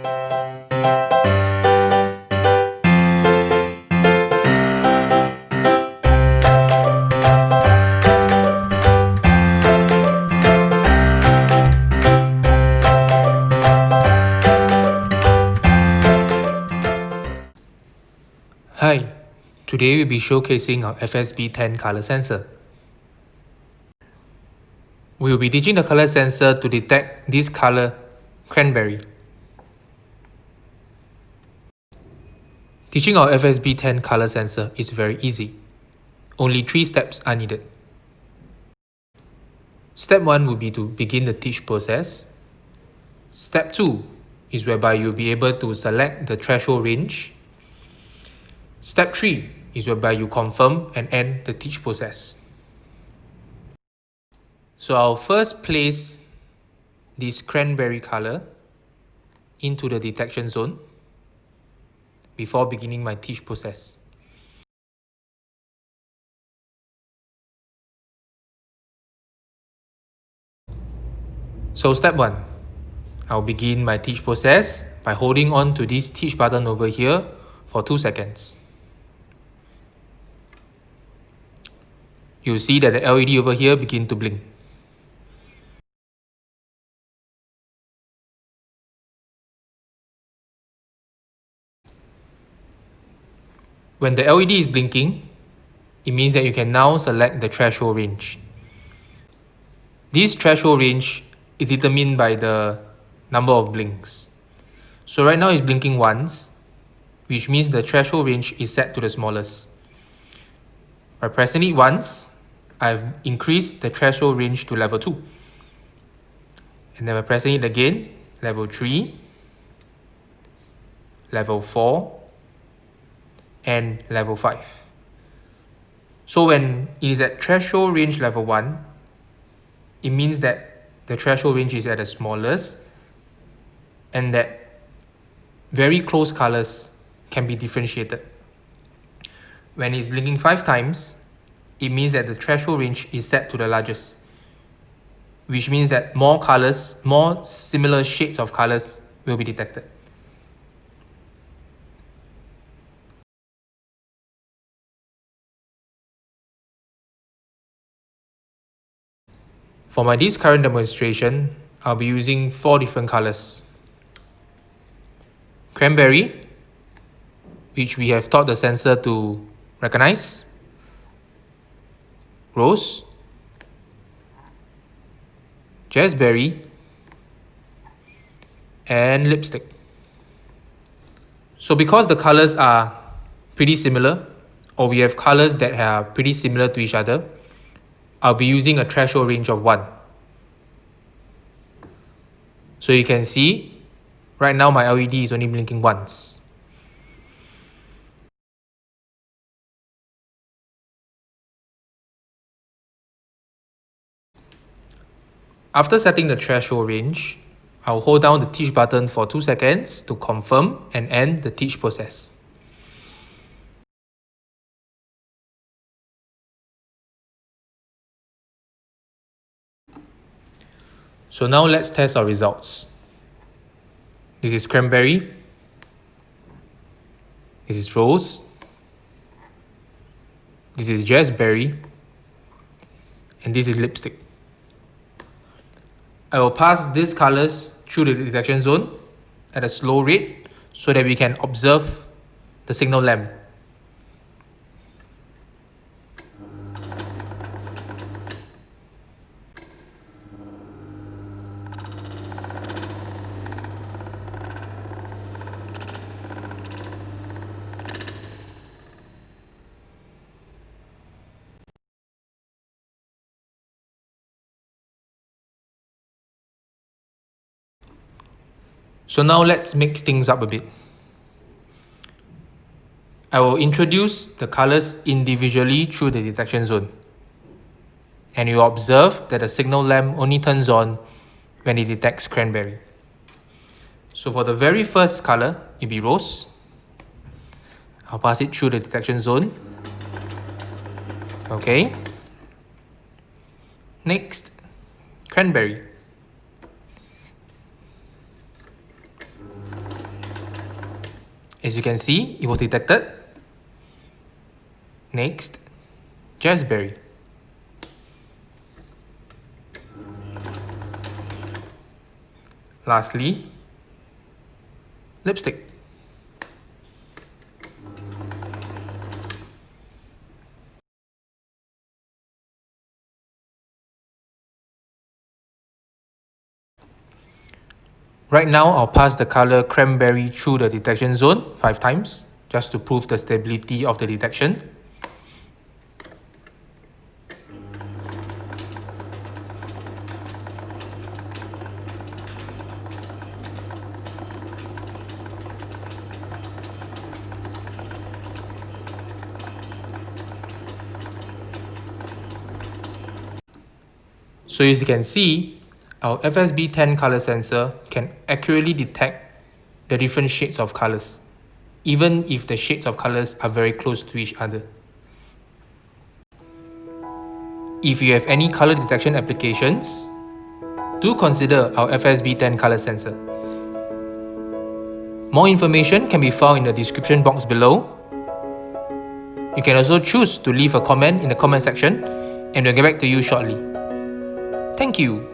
Hi, today we'll be showcasing our FSB 10 color sensor. We will be teaching the color sensor to detect this color, cranberry. Teaching our FSB 10 color sensor is very easy. Only 3 steps are needed. Step 1 will be to begin the teach process. Step 2 is whereby you'll be able to select the threshold range. Step 3 is whereby you confirm and end the teach process. So I'll first place this cranberry color into the detection zone before beginning my teach process. So step 1, I'll begin my teach process by holding on to this teach button over here for 2 seconds. You'll see that the LED over here begin to blink. When the LED is blinking, it means that you can now select the threshold range. This threshold range is determined by the number of blinks. So right now it's blinking once, which means the threshold range is set to the smallest. By pressing it once, I've increased the threshold range to level 2. And then by pressing it again, level 3, level 4, and level 5. So when it is at threshold range level 1, it means that the threshold range is at the smallest and that very close colors can be differentiated. When it's blinking 5 times, it means that the threshold range is set to the largest, which means that more colors, more similar shades of colors will be detected. For my this current demonstration, I'll be using 4 different colors. Cranberry, which we have taught the sensor to recognize. Rose, jazzberry, and lipstick. So because the colors are pretty similar, or we have colors that are pretty similar to each other, I'll be using a threshold range of 1. So you can see, right now my LED is only blinking once. After setting the threshold range, I'll hold down the teach button for 2 seconds to confirm and end the teach process. So now let's test our results. This is cranberry. This is rose. This is jazzberry. And this is lipstick. I will pass these colors through the detection zone at a slow rate so that we can observe the signal lamp. So now let's mix things up a bit. I will introduce the colors individually through the detection zone. And you observe that the signal lamp only turns on when it detects cranberry. So for the very first color, it'll be rose. I'll pass it through the detection zone. Okay. Next, cranberry. As you can see, it was detected. Next, Jazzberry. Lastly, lipstick. Right now, I'll pass the color cranberry through the detection zone 5 times, just to prove the stability of the detection. So as you can see, our FSB 10 color sensor can accurately detect the different shades of colors, even if the shades of colors are very close to each other. If you have any color detection applications, do consider our FSB 10 color sensor. More information can be found in the description box below. You can also choose to leave a comment in the comment section, and we'll get back to you shortly. Thank you.